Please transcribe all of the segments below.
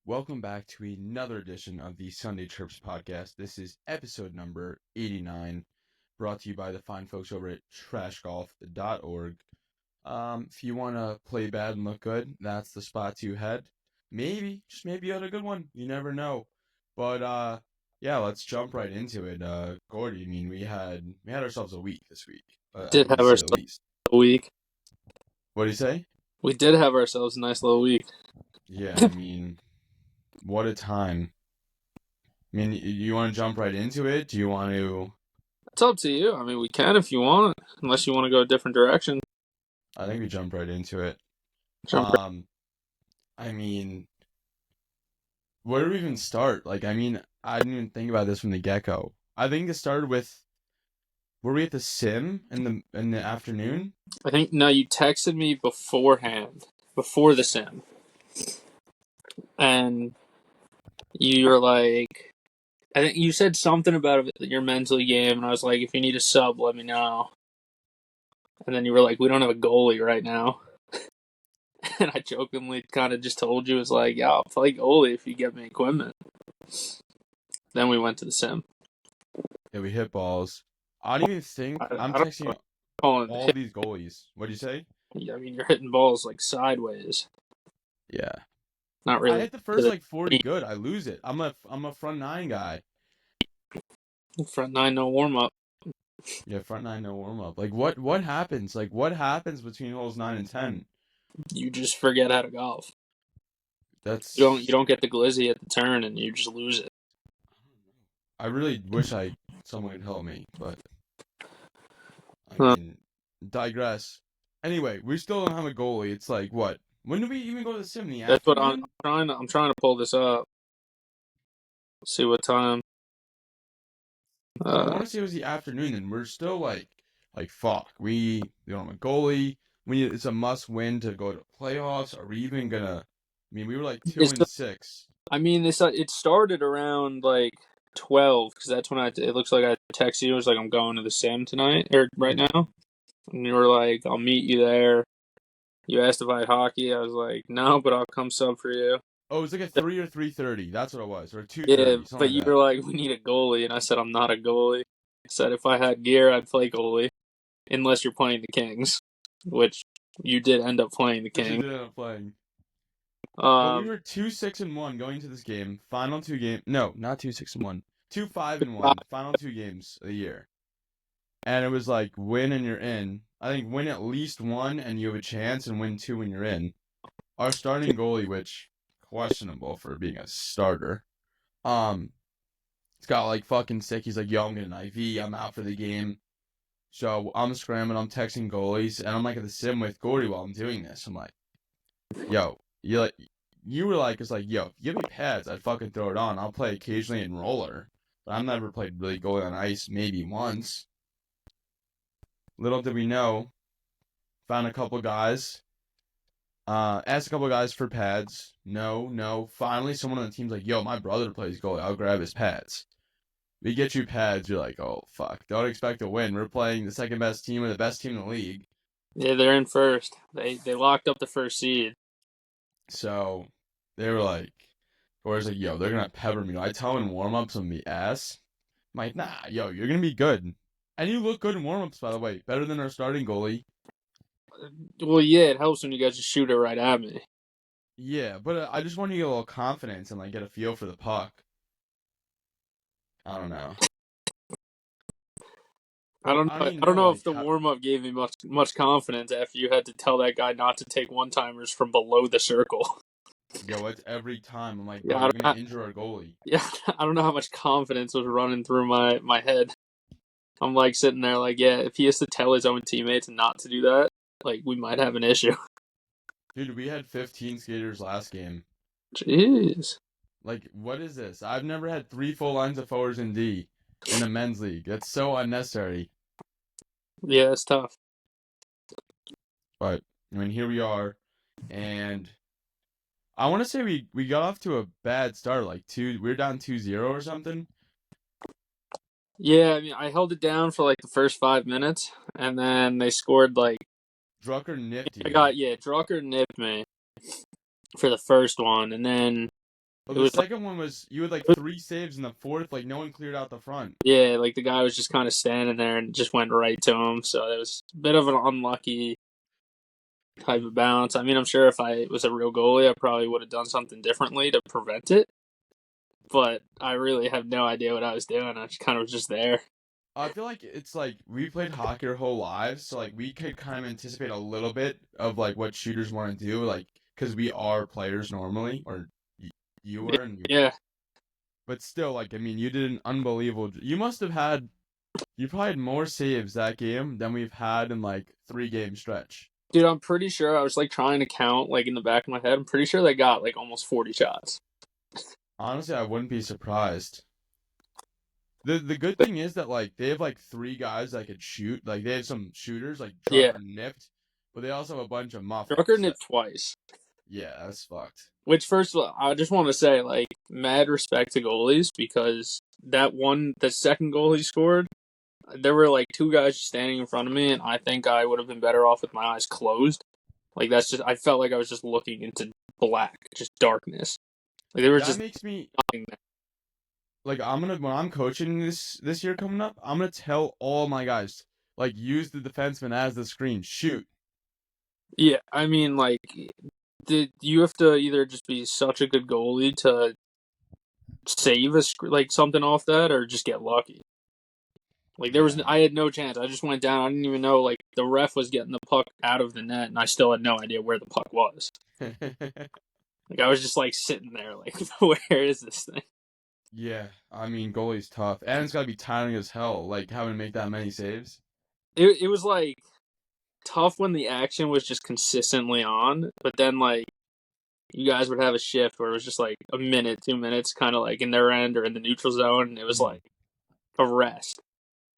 Welcome back to another edition of the Sunday Trips podcast. This is episode number 89, brought to you by the fine folks over at trashgolf.org. If you want to play bad and look good, that's the spot to head. Just maybe you had a good one. You never know. But yeah, let's jump right into it. Gordy, we had ourselves a week this week, Did have to say the ourselves least. a week. What do you say? We did have ourselves a nice little week. Yeah, what a time. You want to jump right into it? Do you want to? It's up to you. We can if you want, unless you want to go a different direction. I think we jump right into it. Jump. I mean, where do we even start? I didn't even think about this from the get-go. I think it started with, were we at the sim in the afternoon? I think no. You texted me beforehand, before the sim, and you were like, I think you said something about your mentally game, and I was like, if you need a sub, let me know. And then you were like, we don't have a goalie right now. And I jokingly kind of just told you, it was like, yeah, I'll play goalie if you get me equipment. Then we went to the sim. Yeah, we hit balls. I don't even think I'm texting all these goalies. What'd you say? You're hitting balls like sideways. Yeah. Not really. I hit the first 40 good. I lose it. I'm a front nine guy. Front nine, no warm up. Yeah, front nine, no warm up. What happens? What happens between holes 9 and 10? You just forget how to golf. That's You don't get the glizzy at the turn, and you just lose it. I really wish someone could help me, but digress. Anyway, we still don't have a goalie. It's like what? When do we even go to the sim? In the That's what afternoon? I'm trying to pull this up. See what time. I want to say it was the afternoon, and we're still like fuck. We don't have a goalie. It's a must win to go to playoffs. Are we even gonna? We were 2-6. It started around 12 because that's when it looks like I texted you. It was like I'm going to the sim tonight or right now, and you were like, I'll meet you there. You asked if I had hockey. I was like, no, but I'll come sub for you. Oh, it was like a 3 or 3:30. That's what it was, or 2:30. Yeah, Something but like you that. were like, we need a goalie, and I said I'm not a goalie. I said if I had gear, I'd play goalie, unless you're playing the Kings, which you did end up playing the Which you Kings. did end up playing. But we were 2-6-1 going into this game. Final two game. No, not 2-6-1. 2-5-1. Final two games of the year. And it was like win and you're in. I think win at least one and you have a chance, and win two when you're in. Our starting goalie, which questionable for being a starter. He's got fucking sick. He's like, yo, I'm getting an IV. I'm out for the game. So I'm scrambling. I'm texting goalies, and I'm at the sim with Gordy while I'm doing this. I'm like, yo, you were like, it's like, yo, if you give me pads, I'd fucking throw it on. I'll play occasionally in roller, but I've never played really goalie on ice, maybe once. Little did we know, found a couple guys, asked a couple guys for pads. No. Finally, someone on the team's like, yo, my brother plays goalie. I'll grab his pads. We get you pads. You're like, oh, fuck. Don't expect to win. We're playing the second best team or the best team in the league. Yeah, they're in first. They locked up the first seed. So they were like, or it's like, yo, they're going to pepper me. I tell them in warm-ups I'm the ass. I'm like, nah, yo, you're going to be good. And you look good in warm-ups, by the way. Better than our starting goalie. Well, yeah, it helps when you guys just shoot it right at me. Yeah, but I just want you to get a little confidence and get a feel for the puck. I don't know. I don't know if the warm up gave me much confidence after you had to tell that guy not to take one timers from below the circle. Yo, it's every time. I'm like, Yeah, bro, you're gonna injure our goalie. Yeah, I don't know how much confidence was running through my head. I'm sitting there yeah, if he has to tell his own teammates not to do that, we might have an issue. Dude, we had 15 skaters last game. Jeez. What is this? I've never had 3 full lines of forwards in D in the men's league. That's so unnecessary. Yeah, it's tough. But, here we are. And I want to say we got off to a bad start. We were down 2-0 or something. Yeah, I held it down for the first 5 minutes, and then they scored Drucker nipped you. Drucker nipped me for the first one, and then Oh, It the was like, second one was you had like 3 saves in the fourth, like no one cleared out the front. yeah, like the guy was just kind of standing there and just went right to him. So it was a bit of an unlucky type of bounce. I mean, I'm sure if I was a real goalie, I probably would have done something differently to prevent it. But I really have no idea what I was doing. I just kind of was just there. I feel like it's like we played hockey our whole lives, so like we could kind of anticipate a little bit of like what shooters want to do, like because we are players normally, or you were, and Yeah, but still, like I mean, you did an unbelievable. You must have had you probably had more saves that game than we've had in like 3 game stretch. dude, I'm pretty sure I was like trying to count like in the back of my head. I'm pretty sure they got like almost 40 shots. Honestly, I wouldn't be surprised. The good thing is that like they have like 3 guys that could shoot. Like they have some shooters like Yeah, Trucker nipped, but they also have a bunch of Drucker muffers. nipped twice. Yeah, that's fucked. Which, first of all, I just want to say, like, mad respect to goalies because the second goal he scored, there were like 2 guys standing in front of me, and I think I would have been better off with my eyes closed. Like, that's just, I felt like I was just looking into black, just darkness. Like, there was That just makes me nothing there. like I'm gonna when I'm coaching this year coming up, I'm gonna tell all my guys like use the defenseman as the screen, shoot. Yeah, I mean, like, you have to either just be such a good goalie to save like something off that, or just get lucky. Like Yeah. I had no chance. I just went down. I didn't even know like the ref was getting the puck out of the net, and I still had no idea where the puck was. Like I was just like sitting there, like where is this thing? Yeah, I mean goalie's tough, and it's gotta be tiring as hell, like having to make that many saves. It was like tough when the action was just consistently on, but then like you guys would have a shift where it was just like a minute, 2 minutes, kind of like in their end or in the neutral zone, and it was Mhm. like a rest.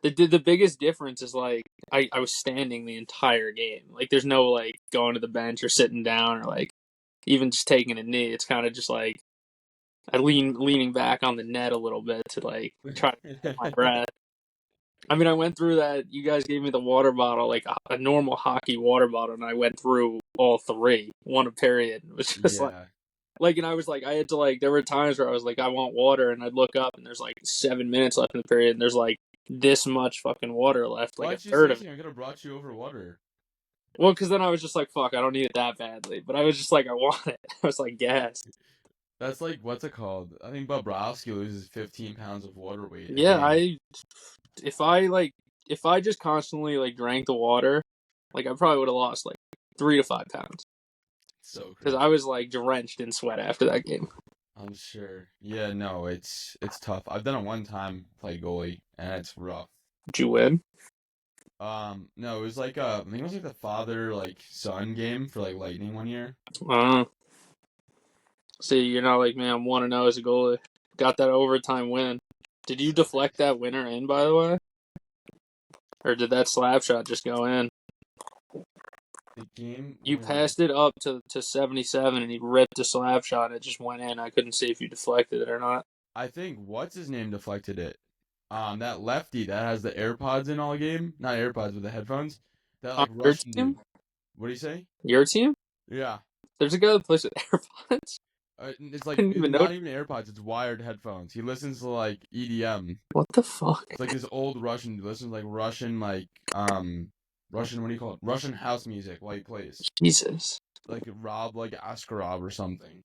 The biggest difference is like I was standing the entire game. Like there's no like going to the bench or sitting down or like even just taking a knee. It's kind of just like I leaning back on the net a little bit to like try to catch my breath. I mean, I went through that. You guys gave me the water bottle, like a normal hockey water bottle, and I went through all 3, one a period. It was just Yeah. and I was like, I had to like. There were times where I was like, I want water, and I'd look up, and there's like 7 minutes left in the period, and there's like this much fucking water left, like a Why'd you third say of it. something? I could have brought you over water. Well, because then I was just like, fuck, I don't need it that badly. But I was just like, I want it. I was like, gassed. That's like what's it called? I think Bobrovsky loses 15 pounds of water weight a Yeah, game. if I like, if I just constantly like drank the water, like I probably would have lost like 3 to 5 pounds So because crazy. I was like drenched in sweat after that game. I'm sure. Yeah, no, it's tough. I've done it one time, play goalie, and it's rough. Did you win? No, it was like I think it was like the father like son game for like Lightning one year. Uh, See, you're not like me. I'm 1-0 as a goalie. Got that overtime win. Did you So deflect crazy. that winner in, by the way? Or did that slap shot just go in? The game You winner. passed it up to 77 and he ripped a slap shot and it just went in. I couldn't see if you deflected it or not. I think what's his name deflected it. That lefty that has the AirPods in all game, not AirPods but the headphones. That On like your Russian team? dude. What do you say? Your team? Yeah. There's a guy that plays with AirPods? It's I like didn't it's even know. not even AirPods. It's wired headphones. He listens to like EDM. What the fuck? It's like this old Russian. He listens to like Russian Russian, what do you call it? Russian house music while he plays. Jesus. Like Rob like Askarov or something.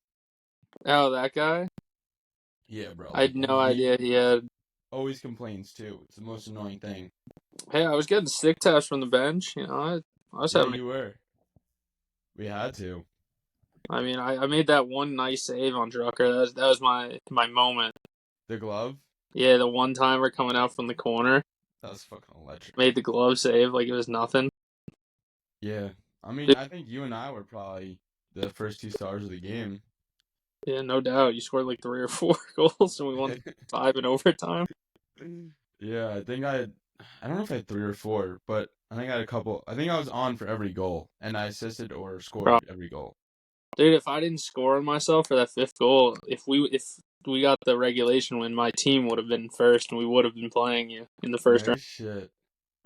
Oh, that guy? Yeah, bro. I had And no he idea he had. always complains too. It's the most annoying thing. Hey, I was getting stick taps from the bench. You know, I was Yeah, having. you were. We had to. I mean, I made that one nice save on Drucker. That was my moment. The glove? Yeah, the one timer coming out from the corner That was fucking electric. made the glove save like it was nothing. Yeah. I mean, Dude, I think you and I were probably the first 2 stars of the game. yeah, no doubt. You scored like 3 or 4 goals, and we won 5 in overtime. Yeah, I don't know if I had 3 or 4, but I think I had a couple. I think I was on for every goal, and I assisted or Bro, scored every goal. dude, if I didn't score on myself for that 5th goal, if we got the regulation win, my team would have been first, and we would have been playing you in the first No round. shit. I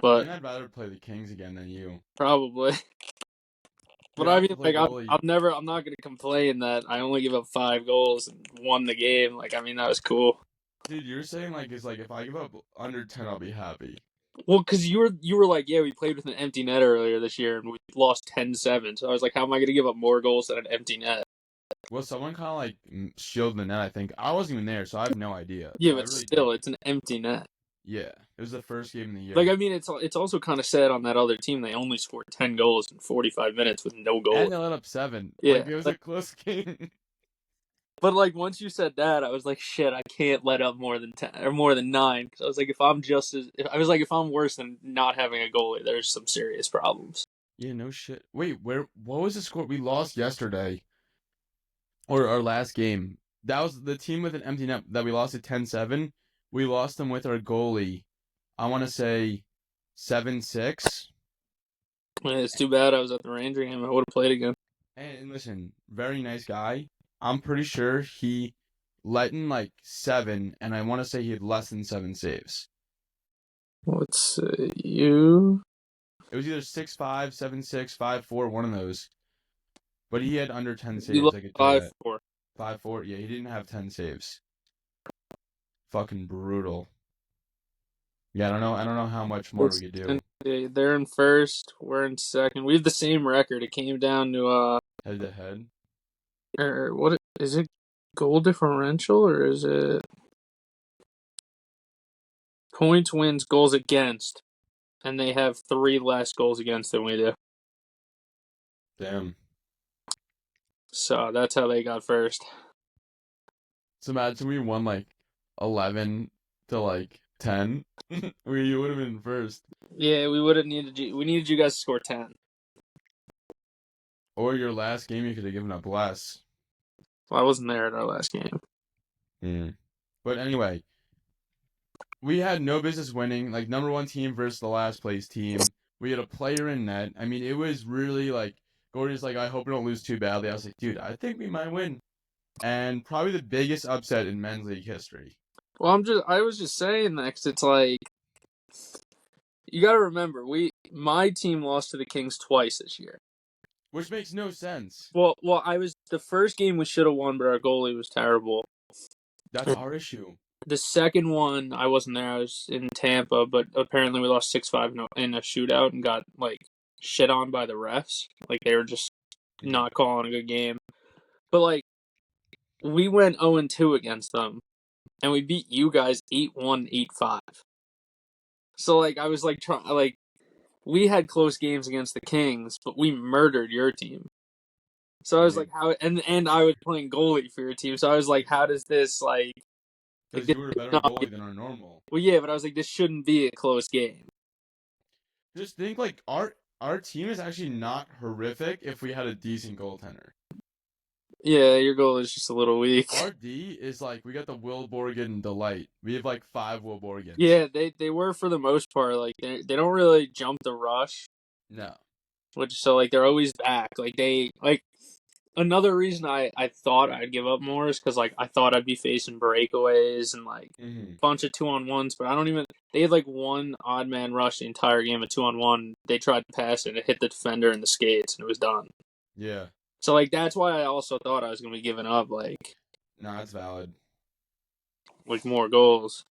But think I'd rather play the Kings again than you. probably But Dude, I I have mean, to play like, goalie. I'm not gonna complain that I only give up 5 goals and won the game. Like, I mean, that was cool. Dude, you're saying like it's like if I give up under 10, I'll be happy. Well, because you were like, yeah, we played with an empty net earlier this year and we lost 10-7. So I was like, how am I gonna give up more goals than an empty net? Well, someone kind of like shielded the net. I think I wasn't even there, so I have no idea. Yeah, So I but really still, don't. it's an empty net. Yeah, it was the first game of the Like, year, I mean, it's also kind of sad on that other team. They only scored 10 goals in 45 minutes with no goal. and they let up 7. Yeah, Like it was a close game. but like once you said that, I was like, shit, I can't let up more than 10 or more than 9. Because I was like, if I'm worse than not having a goalie, there's some serious problems. Yeah, no shit. Wait, what was the score? We lost yesterday, or our last game. That was the team with an empty net that we lost at 10-7. We lost them with our goalie. I want to say 7-6. It's too bad I was at the Ranger game. I would have played again. And listen, very nice guy. I'm pretty sure he let in like 7, and I want to say he had less than 7 saves. Let's see, you. It was either 6-5, 7-6, 5-4, one of those. But he had under 10 You saves, lost I could tell you that. 5-4. 5-4, yeah, he didn't have 10 saves. Fucking brutal. Yeah, I don't know how much more we could do. They're in first. We're in second. We have the same record. It came down to Head to head. or what is it? Goal differential or is it points, wins, goals against? And they have 3 less goals against than we do. Damn. So that's how they got first. So imagine we won like 11 to like 10. Where you would have been first. Yeah, we would have needed you. We needed you guys to score 10. Or your last game, you could have given up less. Well, I wasn't there at our last game. But anyway, we had no business winning. Like, number 1 team versus the last place team. We had a player in net. I mean, it was really like, Gordy's like, I hope we don't lose too badly. I was like, dude, I think we might win. And probably the biggest upset in men's league history. Well, I was just saying that 'cause it's like, you got to remember, my team lost to the Kings twice this year. Which makes no sense. Well, I was the first game we should have won, but our goalie was terrible. That's our issue. The second one, I wasn't there. I was in Tampa, but apparently we lost 6-5 in a shootout and got like shit on by the refs. Like they were just not calling a good game. But like we went 0-2 against them, and we beat you guys 8-1, 8-5. So like I was like trying like we had close games against the Kings, but we murdered your team. So I was like, how? And I was playing goalie for your team, so I was like, how does this like? Because This you were a should better not be- goalie than our normal. well, yeah, but I was like, this shouldn't be a close game. Just think like our team is actually not horrific if we had a decent goaltender. Yeah, your goal is just a little weak. Our D is like we got the Will Borgen delight. We have like 5 Will Borgens. Yeah, they were for the most part like they don't really jump the rush, No. which so like they're always back. Like they like another reason I thought I'd give up more is because like I thought I'd be facing breakaways and like a bunch of 2-on-1s, but I don't even. They had like one odd man rush the entire game of 2-on-1. They tried to pass it and it hit the defender in the skates and it was done. Yeah. So like that's why I also thought I was gonna be giving up like No, that's valid. more goals.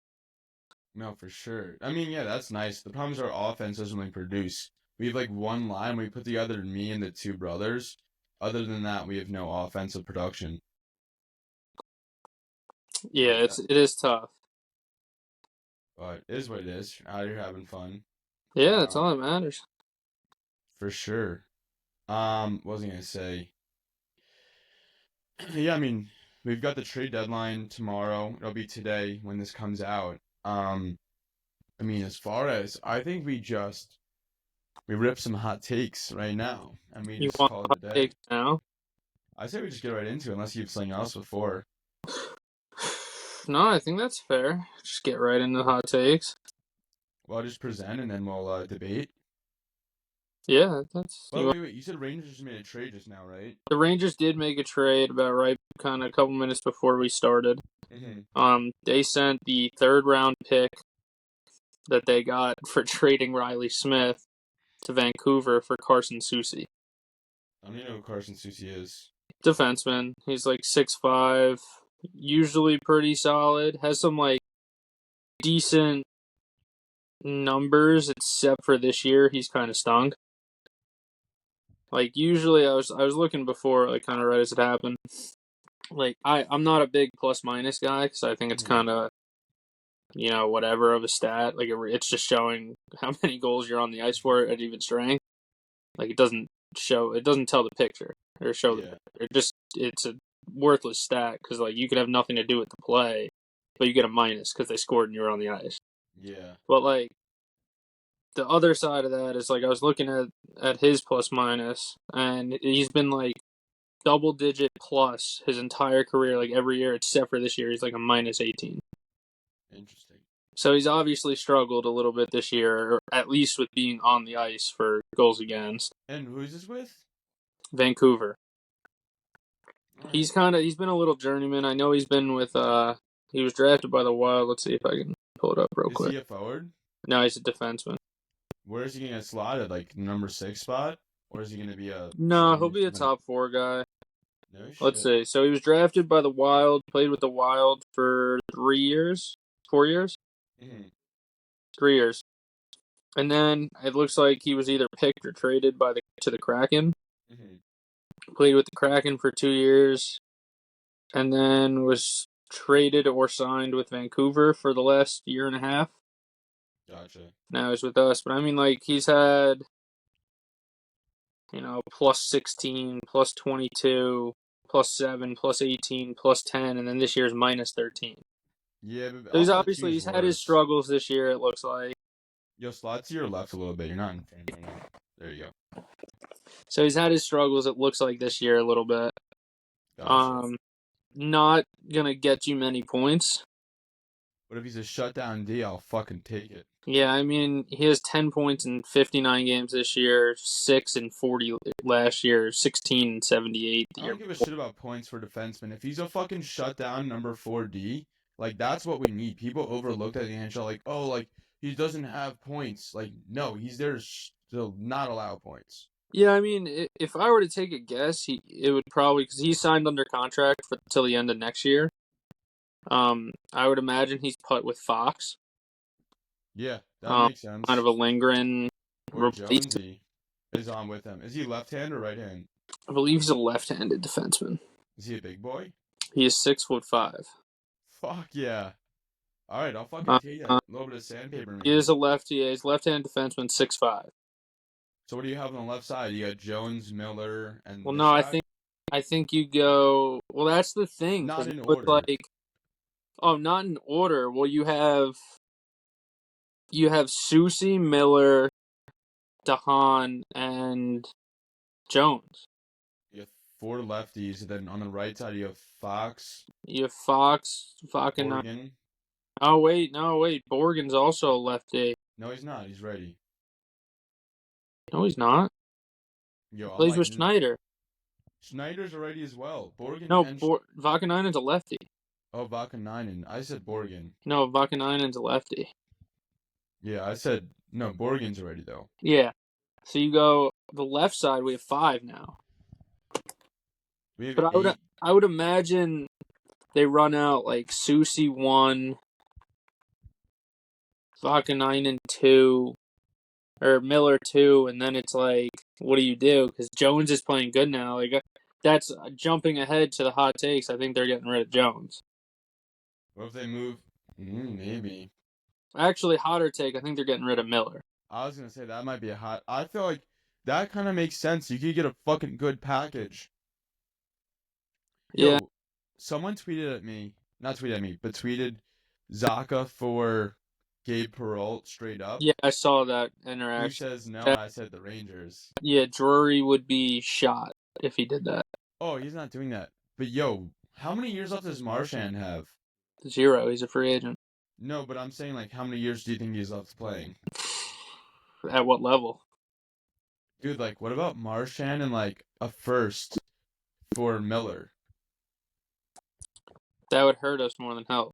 No, for sure. I mean, yeah, that's nice. The problem is our offense doesn't really produce. We have like one line we put together, me and the 2 brothers. Other than that, we have no offensive production. Yeah, it is tough. But it is what it is. Out here having fun. Yeah, that's all that matters. For sure. What was I gonna say? Yeah, I mean, we've got the trade deadline tomorrow. It'll be today when this comes out. I mean, as far as I think we rip some hot takes right now, and we You just want call it hot a day. takes now? I say we just get right into it, unless you have something else before. No, I think that's fair. Just get right into hot takes. Well, I'll just present and then we'll debate. Yeah, that's. Well, wait. You said Rangers just made a trade just now, right? The Rangers did make a trade about right, kind of a couple minutes before we started. They sent the 3rd round pick that they got for trading Riley Smith to Vancouver for Carson Soucy. I don't even know who Carson Soucy is. Defenseman. He's like 6'5", usually pretty solid. Has some like decent numbers, except for this year. He's kind of stunk. Like usually, I was looking before, like kind of right as it happened. Like I'm not a big plus minus guy because I think it's Mm-hmm. kind of whatever of a stat. Like it's just showing how many goals you're on the ice for at even strength. Like it doesn't tell the picture or show the Yeah. picture. It's a worthless stat because like you could have nothing to do with the play, but you get a minus because they scored and you're on the ice. Yeah. But like the other side of that is like I was looking at his plus minus, and he's been like double digit plus his entire career, like every year except for this year. He's like a minus 18. Interesting. So he's obviously struggled a little bit this year, or at least with being on the ice for goals against. And who's this with? Vancouver. All right. He's been a little journeyman. I know he's been with he was drafted by the Wild. Let's see if I can pull it up real Is quick. he a forward? No, he's a defenseman. Where is he gonna get slotted? Like number 6 spot, or is he gonna be a No, he'll center? be a top 4 guy. No Let's shit. see. So he was drafted by the Wild, played with the Wild for 3 years, 4 years, Mm-hmm. 3 years, and then it looks like he was either picked or traded to the Kraken. Mm-hmm. Played with the Kraken for 2 years, and then was traded or signed with Vancouver for the last year and a half. Gotcha. Now he's with us, but I mean, like he's had plus 16, plus 22, plus 7, plus 18, plus 10, and then this year's minus 13. Yeah, but So also the team is he's had his worse. struggles this year. It looks like Yo, slot to your left a little bit. You're not in front right now. There you go. so he's had his struggles. It looks like this year a little bit. Gotcha. Not gonna get you many points. But if he's a shutdown D, I'll fucking take it. Yeah, I mean he has 10 points in 59 games this year, 6 and 40 last year, 16 and 78 the I year don't give a before. shit about points for defensemen. If he's a fucking shutdown number 4D, like that's what we need. People overlooked at the NHL, like, oh, like he doesn't have points. Like, no, he's there to not allow points. Yeah, I mean, if I were to take a guess, it would probably because he's signed under contract for till the end of next year. I would imagine he's put with Fox. Yeah, that makes Kind sense. of a lingering Or replacement. Jonesy is on with him. Is he left hand or right hand? I believe he's a left-handed defenseman. Is he a big boy? He is 6'5". Fuck yeah. All right, I'll fucking Uh, take that. uh, A little bit of sandpaper, he maybe. is a lefty. Yeah, he's left-handed defenseman, 6'5". So what do you have on the left side? You got Jones, Miller, and Well, this no, guy? I think you go. Well, that's the thing Not because it in looks order. like not in order. Well, you have Soucy, Miller, DeHaan, and Jones. You have 4 lefties, and then on the right side you have Fox, You have Fox, fucking. Morgan. Oh wait, no wait. Borgen's also a lefty. No, he's not. He's ready. No, he's not. Yo, I'm Plays like with Schneider. Schneider's ready as well. Borgen No, and Vakanainen's a lefty. oh, Vakanainen. I said Borgen. No, Vakanainen's a lefty. Yeah, I said no. Borgen's ready though. Yeah. So you go the left side. We have 5 now. We have But 8. I would imagine they run out like Soucy 1, Vakanainen 2, or Miller 2, and then it's like, what do you do? Because Jones is playing good now. Like that's jumping ahead to the hot takes. I think they're getting rid of Jones. What if they move? Maybe. Actually, hotter take. I think they're getting rid of Miller. I was gonna say that might be a hot. I feel like that kind of makes sense. You could get a fucking good package. Yeah, Yo, someone tweeted at me, not tweeted at me, but tweeted Zaka for Gabe Perreault straight up. yeah, I saw that Who interaction. says no? I said the Rangers. Yeah, Drury would be shot if he did that. Oh, he's not doing that. But yo, how many years left does Marchand have? 0. He's a free agent. No, but I'm saying like how many years do you think he's left playing? At what level? Dude, like what about Marchand and like a first for Miller? That would hurt us more than help.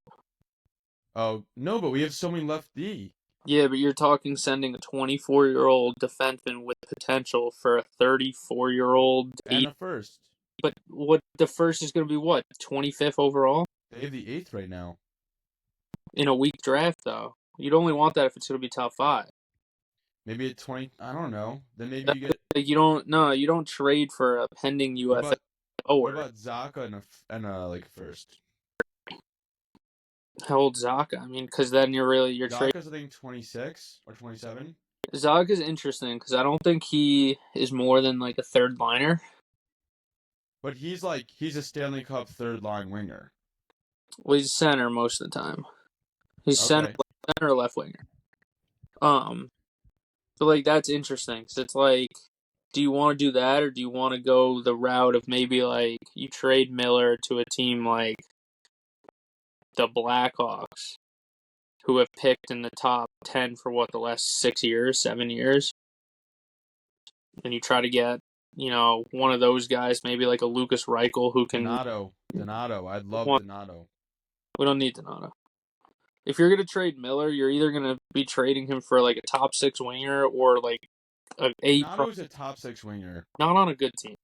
Oh, no, but we have so many left D. Yeah, but you're talking sending a 24-year-old defenseman with potential for a 34-year-old And eight. a first. But what the first is going to be what 25th overall They have the 8th right now. in a weak draft though. You'd only want that if it's going to be top 5. Maybe at 20. I don't know. Then maybe you get. Like, you don't trade for a pending What UFA about what forward. about Zaka and a like first? How old Zaka? I mean, because then you're trading. Zaka's I think 26 or 27. Zaka's interesting because I don't think he is more than like a third liner. But he's a Stanley Cup third line winger. Well, he's center most of the time. He's Okay. center or left winger. But like that's interesting because it's like, do you want to do that or do you want to go the route of maybe like you trade Miller to a team like the Blackhawks, who have picked in the top 10 for what, the last 7 years, and you try to get one of those guys, maybe like a Lucas Reichel who can. Donato. I'd love Donato. We don't need Donato. If you're gonna trade Miller, you're either gonna be trading him for like a top 6 winger or like a eight. Donato's a top 6 winger. Not on a good team.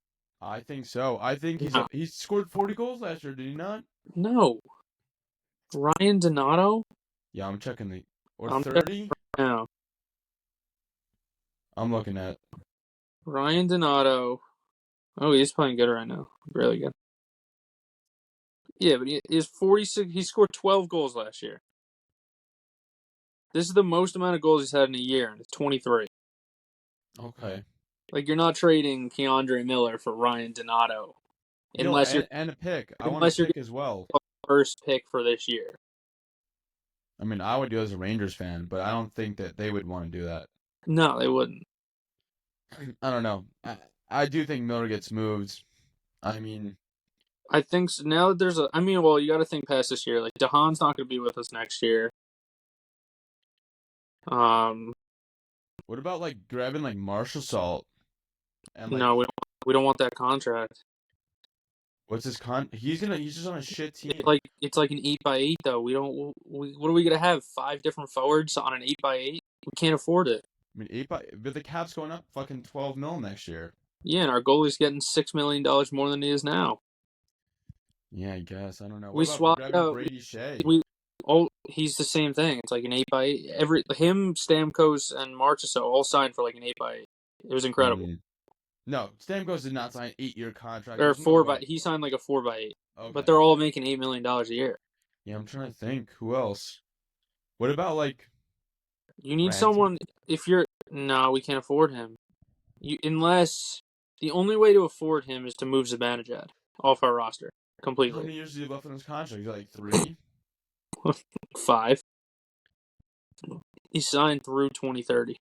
I think so. I think No. he scored 40 goals last year, did he not? No. Ryan Donato? Yeah, I'm checking the or I'm 30? now. I'm looking at. Ryan Donato. Oh, he's playing good right now. Really good. Yeah, but he is 46. He scored 12 goals last year. This is the most amount of goals he's had in a year, and it's 23. Okay. Like, you're not trading Keandre Miller for Ryan Donato. Unless you're and a pick. I want a pick as well. First pick for this year. I mean, I would do it as a Rangers fan, but I don't think that they would want to do that. No, they wouldn't. I don't know. I do think Miller gets moved. I mean, I think so. Now that there's well, you got to think past this year. Like, DeHaan's not going to be with us next year. What about like grabbing like Marshall Salt? And like, no, we don't want that contract. What's his He's just on a shit team. It's like an 8x8 though. We don't. What are we gonna have? 5 different forwards on an 8x8? We can't afford it. I mean, but the cap's going up fucking 12 mil next year. Yeah, and our goalie's getting $6 million more than he is now. Yeah, I guess. I don't know. We swapped out Brady Shea. He's the same thing. It's like an 8x8. Him, Stamkos, and Marchessault all signed for like an 8x8. It was incredible. No, Stamkos did not sign an 8-year contract. Or he signed like a 4x8. Okay. But they're all making $8 million a year. Yeah, I'm trying to think. Who else? What about like? You need someone. No, we can't afford him. Unless the only way to afford him is to move Zibanejad off our roster completely. How many years does he left on his contract? He's like 3? 5. He signed through 2030.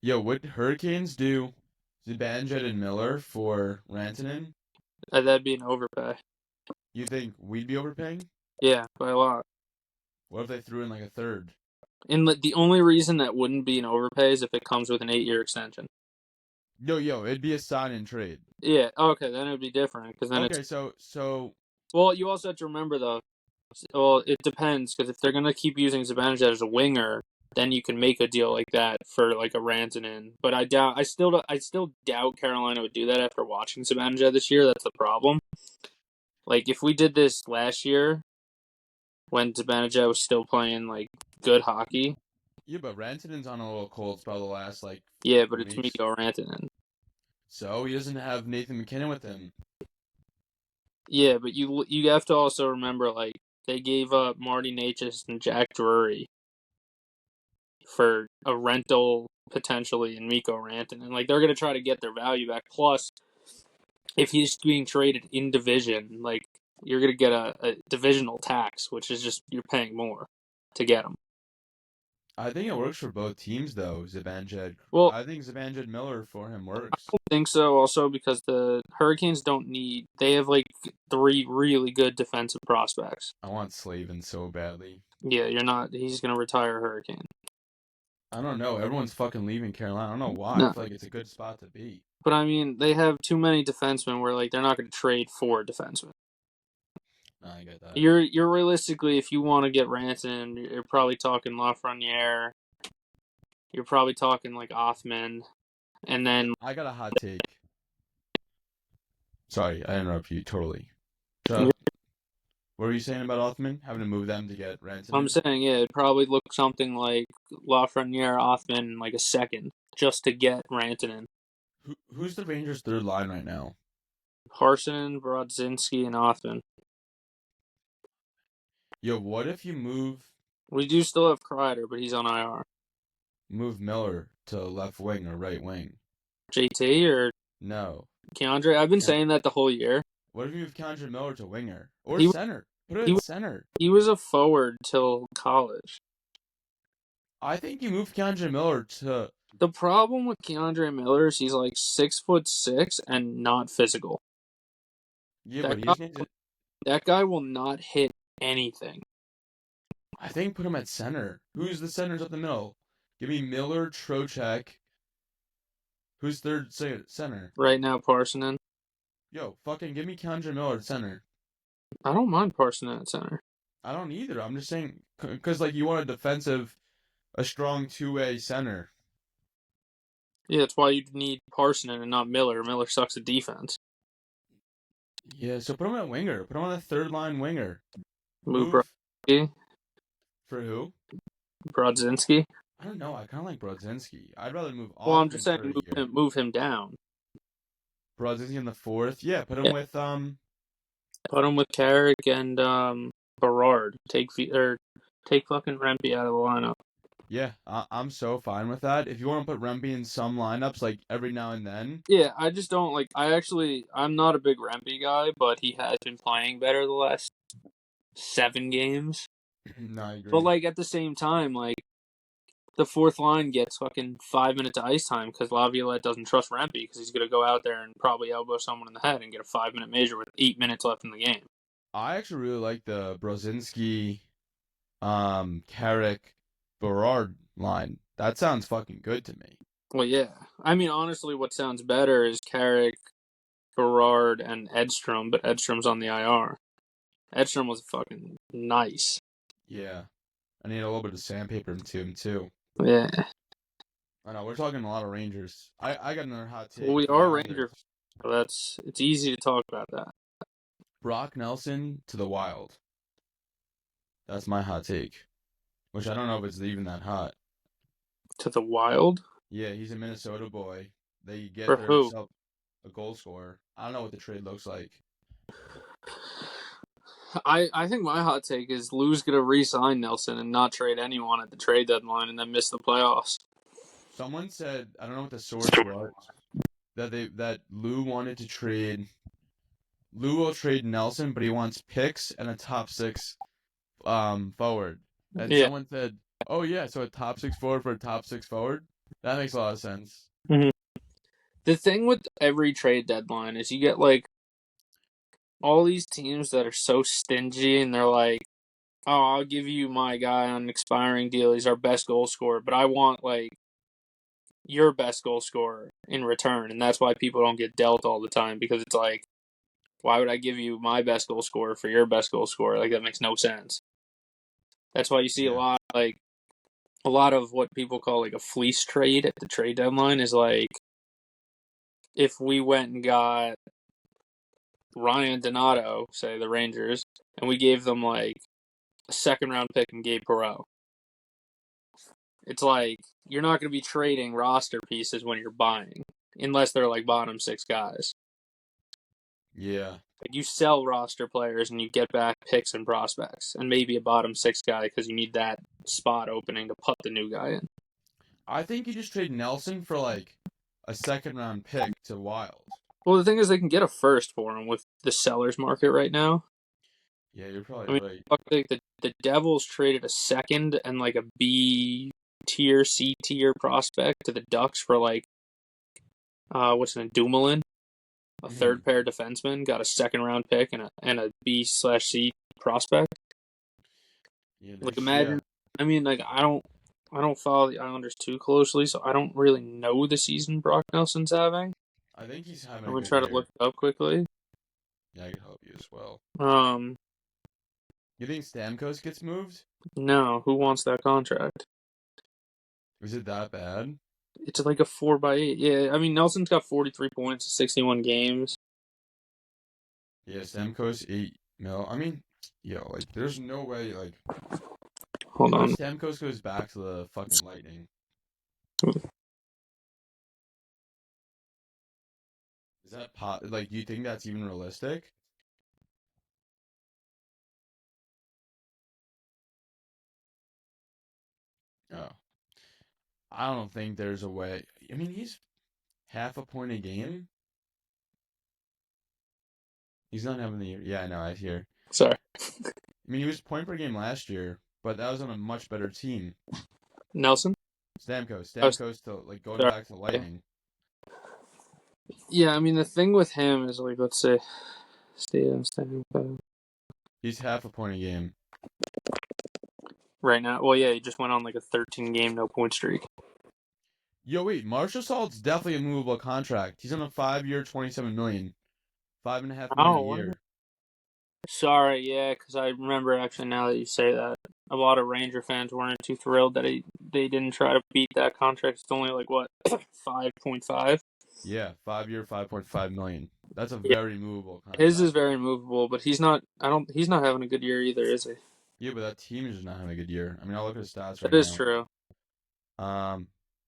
Yo, would Hurricanes do Zibanejad and Miller for Rantanen? That'd be an overpay. You think we'd be overpaying? Yeah, by a lot. What if they threw in like a third? And the only reason that wouldn't be an overpay is if it comes with an 8-year extension. Yo, it'd be a sign and trade. Yeah, okay, then it would be different because then so. Well, you also have to remember though. Well, it depends because if they're gonna keep using Zibanejad as a winger, then you can make a deal like that for like a Rantanen. But I still doubt Carolina would do that after watching Zibanejad this year. That's the problem. Like if we did this last year, when Zibanejad was still playing like good hockey. Yeah, but Rantanen's on a little cold spell the last like. Yeah, but it's Mikko Rantanen. So he doesn't have Nathan MacKinnon with him. Yeah, but you have to also remember like they gave up Marty Necas and Jack Drury for a rental potentially in Mikko Rantanen. Like they're gonna try to get their value back. Plus, if he's being traded in division, like you're gonna get a divisional tax, which is just you're paying more to get him. I think it works for both teams though, Zibanejad. Well, I think Zibanejad Miller for him works. I don't think so. Also, because the Hurricanes they have like 3 really good defensive prospects. I want Slavin so badly. Yeah, he's gonna retire Hurricane. I don't know. Everyone's fucking leaving Carolina. I don't know why. No. I feel like it's a good spot to be. But I mean, they have too many defensemen where like they're not going to trade for defensemen. I get that. You're realistically, if you want to get Ranson, you're probably talking Lafreniere. You're probably talking like Othman, and then I got a hot take. Sorry, I interrupt you totally. So, what were you saying about Othman? Having to move them to get I'm Rantanen? saying it'd probably look something like Lafreniere, Othman, like a second, just to get Rantanen. Who's the Rangers' third line right now? Parson, Brodzinski, and Othman. Yo, what if you We do still have Kreider, but he's on IR. move Miller to left wing or right wing? JT or No. Keandre? I've been saying that the whole year. What if you move Kendra Miller to winger or He center? Put it he at center. he was a forward till college. I think you move Kendra Miller to. The problem with Keandre Miller is he's like 6'6" and not physical. Yeah, That but he guy, just needs to. that guy will not hit anything. I think put him at center. Who's the centers up the middle? Give me Miller, Trocheck. Who's third center? Right now, Parsonen. Yo, fucking give me Kendra Miller at center. I don't mind Parsonen at center. I don't either. I'm just saying, because like you want a strong two-way center. Yeah, that's why you need Parsonen and not Miller. Miller sucks at defense. Yeah, so put him at winger. Put him on the third line winger. Move Move Brodzinski. for who? Brodzinski. I don't know. I kind of like Brodzinski. I'd rather move Well, I'm just Othman saying for a year. move him down. Brodzinski in the fourth. Yeah, put him Yeah. with Put him with Carrick and Berard. Take fucking Rempe out of the lineup. Yeah, I'm so fine with that. If you want to put Rempe in some lineups, like every now and then. Yeah, I just don't like. I'm not a big Rempe guy, but he has been playing better the last 7 games. No, I But agree. like at the same time, like the fourth line gets fucking 5 minutes of ice time because Laviolette doesn't trust Rempe because he's gonna go out there and probably elbow someone in the head and get a 5-minute major with 8 minutes left in the game. I actually really like the Brodzinski, Carrick, Berard line. That sounds fucking good to me. Well, yeah. I mean, honestly, what sounds better is Carrick, Berard, and Edstrom, but Edstrom's on the IR. Edstrom was fucking nice. Yeah, I need a little bit of sandpaper into him too. Yeah. I know we're talking a lot of Rangers. I got another hot Well, take we for the are Ranger. Islanders. So it's easy to talk about that. Brock Nelson to the Wild. That's my hot take. Which I don't know if it's even that hot. To the Wild? Yeah, he's a Minnesota boy. They get For who? themselves a goal scorer. I don't know what the trade looks like. I think my hot take is Lou's gonna re-sign Nelson and not trade anyone at the trade deadline and then miss the playoffs. Someone said, I don't know what the source was, that Lou wanted to trade. Lou will trade Nelson, but he wants picks and a top six forward. And Yeah. someone said, "Oh yeah, so a top six forward for a top six forward." That makes a lot of sense. Mm-hmm. The thing with every trade deadline is you get like all these teams that are so stingy and they're like, "Oh, I'll give you my guy on an expiring deal. He's our best goal scorer, but I want like your best goal scorer in return." And that's why people don't get dealt all the time because it's like, why would I give you my best goal scorer for your best goal scorer? Like that makes no sense. That's why you see Yeah. a lot of what people call like a fleece trade at the trade deadline is like if we went and got Ryan Donato, say the Rangers, and we gave them like a 2nd-round pick and Gabe Perreault. It's like you're not going to be trading roster pieces when you're buying, unless they're like bottom 6 guys. Yeah. Like you sell roster players and you get back picks and prospects, and maybe a bottom 6 guy because you need that spot opening to put the new guy in. I think you just trade Nelson for like a 2nd-round pick to Wild. Well, the thing is, they can get a first for him with the seller's market right now. Yeah, you're probably I mean, right. like the Devils traded a 2nd and like a B tier, C tier prospect to the Ducks for like, what's it, Dumoulin, a 3rd pair defenseman, got a 2nd-round pick and a B/C prospect. Yeah, Like imagine, I mean, like I don't follow the Islanders too closely, so I don't really know the season Brock Nelson's having. I think he's having I'm a gonna good try to year. look it up quickly. Yeah, I can help you as well. You think Stamkos gets moved? No, who wants that contract? Is it that bad? It's like a 4x8. Yeah, I mean Nelson's got 43 points in 61 games. Yeah, Stamkos 8 mil. I mean, yo, like, there's no way. Like, Hold what if on. Stamkos goes back to the fucking Lightning? Is that like? Do you think that's even realistic? Oh, I don't think there's a way. I mean, he's half a point a game. He's not having the year. Yeah, I know. I hear. Sorry, I mean, he was point per game last year, but that was on a much better team. Nelson. Stamkos, Oh, Stamkos to like going sorry. back to Lightning. Yeah, I mean the thing with him is like, let's say, Stamkos He's half a point a game. right now. Well, yeah, he just went on like a 13 game no point streak. Yo, wait, Marshall Salt's definitely a movable contract. He's on a 5-year, 27 million, 5.5 million a Oh, what? year. Sorry, yeah, because I remember actually now that you say that, a lot of Ranger fans weren't too thrilled that they didn't try to beat that contract. It's only like what 5.5. Yeah, 5-year, 5.5 million. That's a Yeah, very movable his is contract. very movable, but he's not. I don't. He's not having a good year either, is he? Yeah, but that team is just not having a good year. I mean, I'll look at his stats That right is now. true. Um,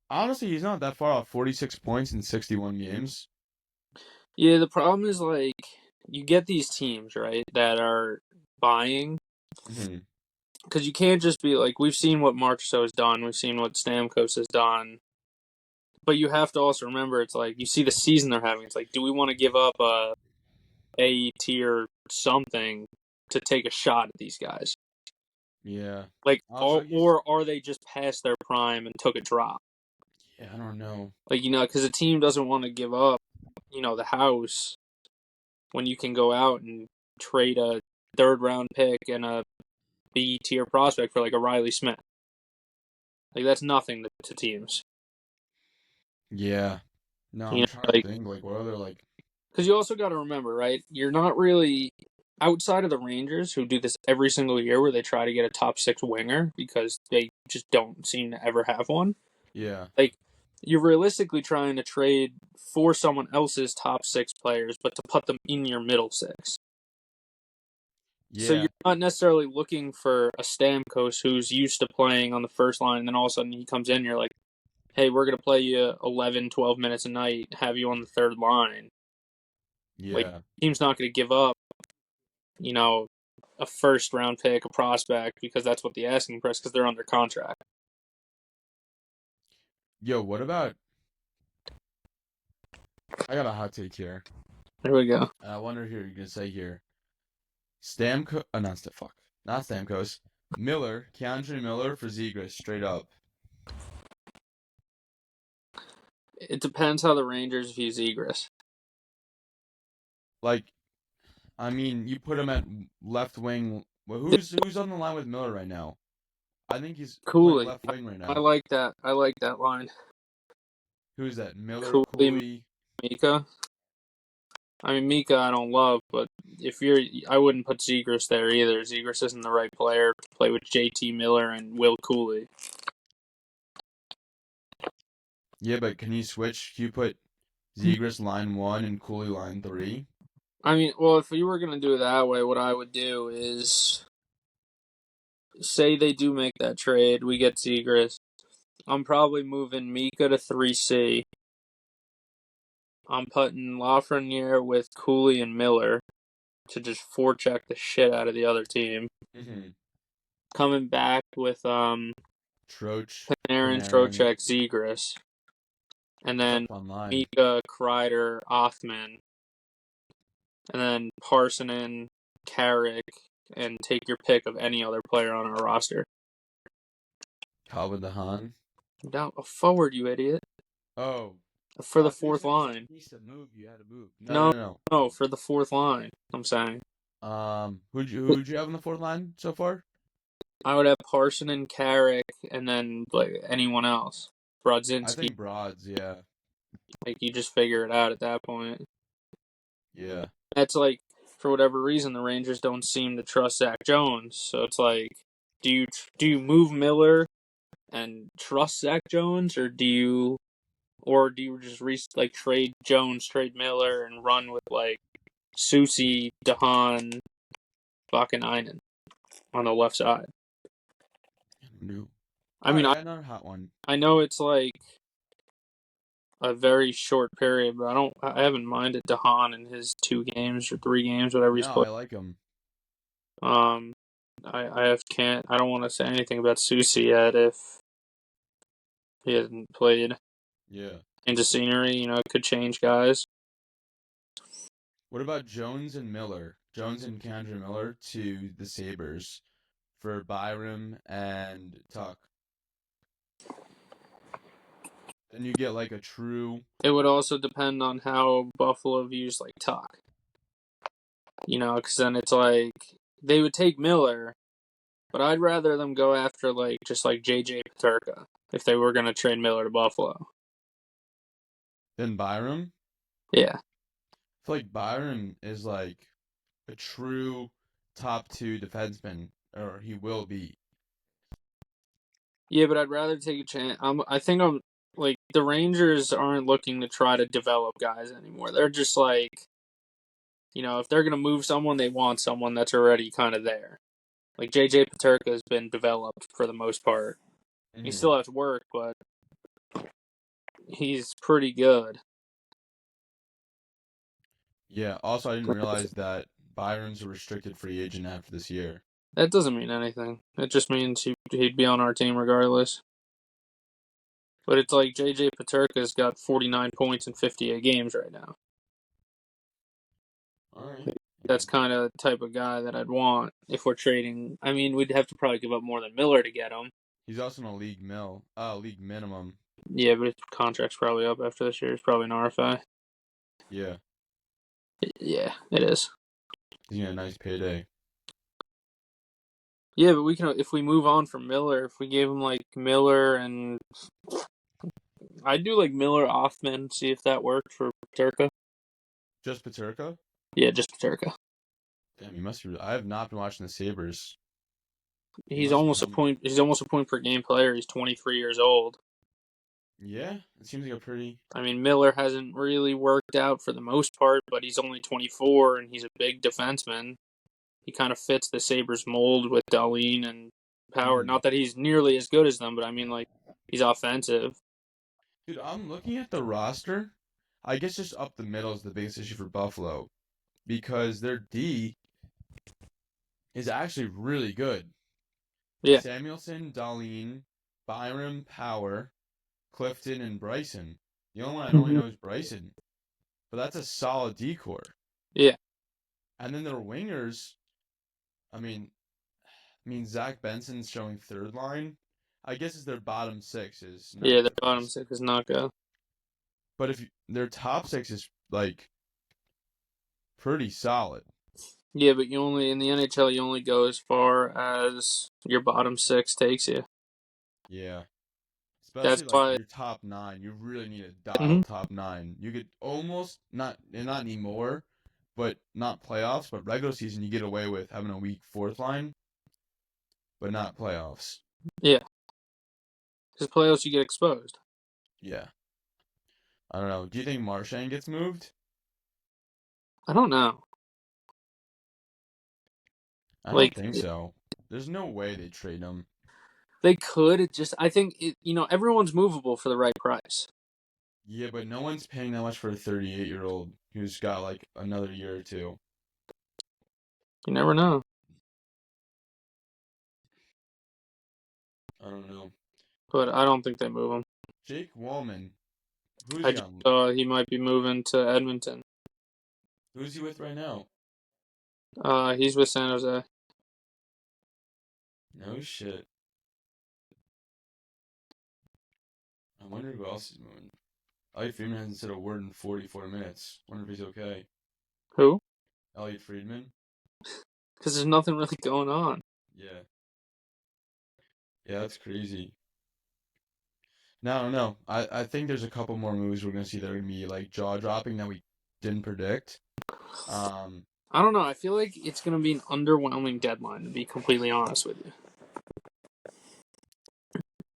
honestly, he's not that far off. 46 points in 61 games. Yeah, the problem is like you get these teams right that are buying Hmm. because you can't just be like we've seen what Marchessault has done, we've seen what Stamkos has done, but you have to also remember it's like you see the season they're having. It's like, do we want to give up a tier something to take a shot at these guys? Yeah. Like, Also, he's. or are they just past their prime and took a drop? Yeah, I don't know. Like, because a team doesn't want to give up, the house when you can go out and trade a third round pick and a B tier prospect for like a Riley Smith. Like, that's nothing to teams. Yeah. No, You I'm know, trying to like, think. Like, what other like? because you also got to remember, right? You're not really outside of the Rangers who do this every single year where they try to get a top six winger because they just don't seem to ever have one. Yeah. Like, you're realistically trying to trade for someone else's top six players, but to put them in your middle six. So Yeah. you're not necessarily looking for a Stamkos who's used to playing on the first line, and then all of a sudden he comes in, you're like, hey, we're going to play you 11, 12 minutes a night, have you on the third line. Like, Yeah. team's not going to give up, you know, a first round pick, a prospect, because that's what the asking price, because they're under contract. Yo, what about? I got a hot take here. There we go. I wonder here you're gonna say here. Stamko, not Stamkos. Miller, Keandre Miller for Zegras, straight up. It depends how the Rangers view Zegras. Like, I mean, you put him at left wing. Well, who's on the line with Miller right now? I think he's playing Cooley. left wing right I now. like that. I like that line. Who's that? Miller, Cooley, Cooley. Mika. I mean, Mika, I don't love, but I wouldn't put Zegras there either. Zegras isn't the right player to play with JT Miller and Will Cooley. Yeah, but can you switch? Can you put Zegras line 1 and Cooley line 3? I mean, well, if you were going to do it that way, what I would do is say they do make that trade, we get Zegras. I'm probably moving Mika to 3C. I'm putting Lafreniere with Cooley and Miller to just forecheck the shit out of the other team. Mm-hmm. Coming back with Troch, Panarin, Panarin. Trocheck, Zegras, and That's a then fun line. Mika, Kreider, Othman, and then Parsonen, Carrick, and take your pick of any other player on our roster. Calvin DeHaan. Down a forward, you idiot. Oh, For I the thought you fourth said line. he said move. You had to move. No, No. no, for the fourth line. I'm saying Who'd you have on the fourth line so far? I would have Parsonen, Carrick, and then like anyone else. I Brodzinski. think Broads. Yeah. Like you just figure it out at that point. Yeah. That's like for whatever reason, the Rangers don't seem to trust Zach Jones. So it's like, do you move Miller and trust Zach Jones, or do you just trade Jones, trade Miller, and run with like Susie, Dahan, Vakanainen on the left side? No. I All mean, right, I another hot one. I know it's like a very short period, but I haven't minded Dahan in his 2 games or 3 games, whatever he's No, played. I like him. Um, I don't want to say anything about Susie yet if he hasn't played. Yeah. Into scenery, it could change guys. What about Jones and Miller? Jones and Kendra Miller to the Sabres for Byram and Tuck. Then you get like a true. It would also depend on how Buffalo views like Tuck. Because then it's like they would take Miller, but I'd rather them go after just like JJ Peterka if they were going to trade Miller to Buffalo. Then Byram. Yeah. I feel like Byram is like a true top 2 defenseman, or he will be. Yeah, but I'd rather take a chance. I think I'm like the Rangers aren't looking to try to develop guys anymore. They're just like, if they're gonna move someone, they want someone that's already kind of there. Like JJ Peterka has been developed for the most part. He Mm-hmm. still has to work, but he's pretty good. Yeah. Also, I didn't realize that Byram's a restricted free agent after this year. That doesn't mean anything. It just means he'd be on our team regardless. But it's like JJ Peterka's got 49 points in 58 games right now. All right. That's kind of the type of guy that I'd want if we're trading. I mean, we'd have to probably give up more than Miller to get him. He's also in a league minimum. Yeah, but his contract's probably up after this year. He's probably an RFI. Yeah. Yeah, it is. He's getting a nice payday. Yeah, but we can if we move on from Miller. If we gave him like Miller and I'd do like Miller Othman, see if that worked for Paterka. Just Paterka? Yeah, just Paterka. Damn, he must be. I have not been watching the Sabres. He He's must almost a be. point. He's almost a point per game player. He's 23 years old. Yeah, it seems like a pretty. I mean, Miller hasn't really worked out for the most part, but he's only 24 and he's a big defenseman. He kind of fits the Sabres mold with Dahlin and Power. Mm-hmm. Not that he's nearly as good as them, but I mean, like, he's offensive. Dude, I'm looking at the roster. I guess just up the middle is the biggest issue for Buffalo because their D is actually really good. Yeah. Samuelson, Dahlin, Byram, Power, Clifton, and Bryson. The only one I don't really know is Bryson, but that's a solid decor. Yeah. And then their wingers, I mean, Zach Benson's showing third line. I guess it's their bottom 6 is not Yeah, the their bottom best. 6 is not good. But if their top 6 is like pretty solid. Yeah, but in the NHL, you only go as far as your bottom 6 takes you. Yeah. That's Especially like why. your top 9. You really need a dial Mhm. top 9. You could almost not anymore, but not playoffs, but regular season you get away with having a weak fourth line, but not playoffs. Yeah. Because playoffs, you get exposed. Yeah. I don't know. Do you think Marchand gets moved? I don't know. I don't Like, think so. There's no way they trade him. they could. I think, everyone's movable for the right price. Yeah, but no one's paying that much for a 38-year-old who's got like another year or two. You never know. I don't know. But I don't think they move him. Jake Wallman. Who's I he just on? saw he might be moving to Edmonton. Who's he with right now? He's with San Jose. No shit. I wonder who else is moving. Elliot Friedman hasn't said a word in 44 minutes. Wonder if he's okay. Who? Elliot Friedman? Because there's nothing really going on. Yeah. Yeah, that's crazy. No, I don't know. I think there's a couple more moves we're gonna see that are gonna be like jaw dropping that we didn't predict. I don't know. I feel like it's going to be an underwhelming deadline, to be completely honest with you.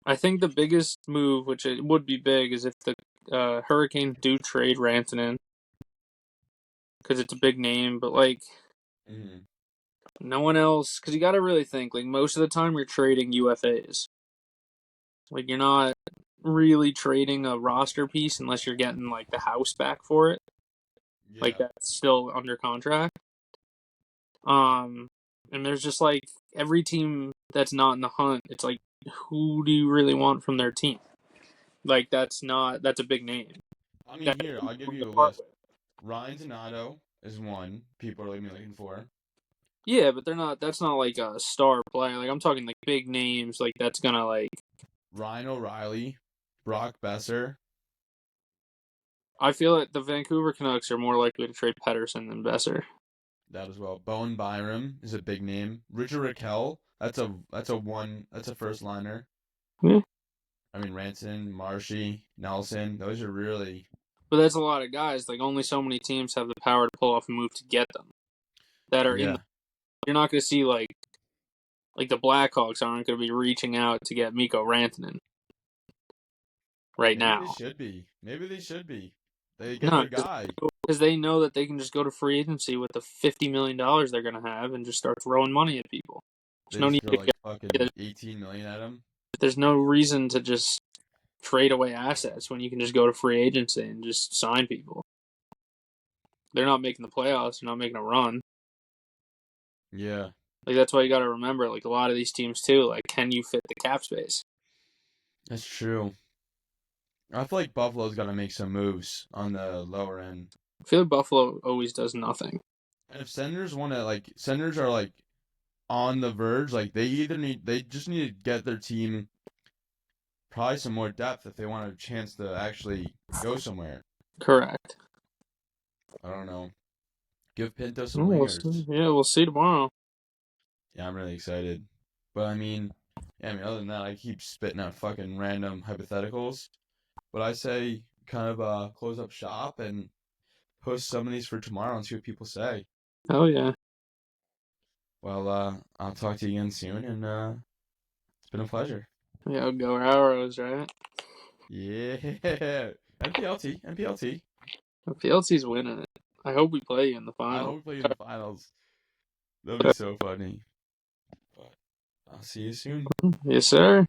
I think the biggest move, which it would be big, is if the Hurricanes do trade Rantanen, because it's a big name, but like no one else. Because you got to really think, like most of the time you're trading UFAs. Like you're not really trading a roster piece unless you're getting like the house back for it. Yeah. Like that's still under contract. And there's just like every team that's not in the hunt, it's like who do you really want from their team? Like that's a big name. I mean, here, I'll give you a list. Ryan Donato is one people are looking for. Yeah, but that's not like a star player. Like I'm talking like big names, like that's gonna like Ryan O'Reilly, Brock Besser. I feel like the Vancouver Canucks are more likely to trade Pettersson than Besser. That as well. Bowen Byram is a big name. Richard Raquel, that's a first liner. Yeah. I mean Ranson, Marshy, Nelson, those are really. But that's a lot of guys. Like only so many teams have the power to pull off a move to get them. That are in. You're not going to see like the Blackhawks aren't going to be reaching out to get Mikko Rantanen now. Maybe they should be. They get No, their guy. because they know that they can just go to free agency with the $50 million they're going to have and just start throwing money at people. There's no need Throw to like fucking 18 million at him. There's no reason to just trade away assets when you can just go to free agency and just sign people. They're not making the playoffs. They're not making a run. Yeah. Like that's why you got to remember, like a lot of these teams too. Like, can you fit the cap space? That's true. I feel like Buffalo's got to make some moves on the lower end. I feel like Buffalo always does nothing. And if Senators want to, like, Senators are like on the verge, like they just need to get their team probably some more depth if they want a chance to actually go somewhere. Correct. I don't know. Give Pinto some wingers. We'll see tomorrow. Yeah, I'm really excited. But I mean, other than that, I keep spitting out fucking random hypotheticals. But I say kind of close up shop and post some of these for tomorrow and see what people say. Oh yeah. Well, I'll talk to you again soon, and it's been a pleasure. Yeah, go Arrows, right? Yeah. NPLT, NPLT. PLC's winning it. I hope we play you in the I final. hope we play you in the finals. That'd be so funny. But I'll see you soon. Yes, sir.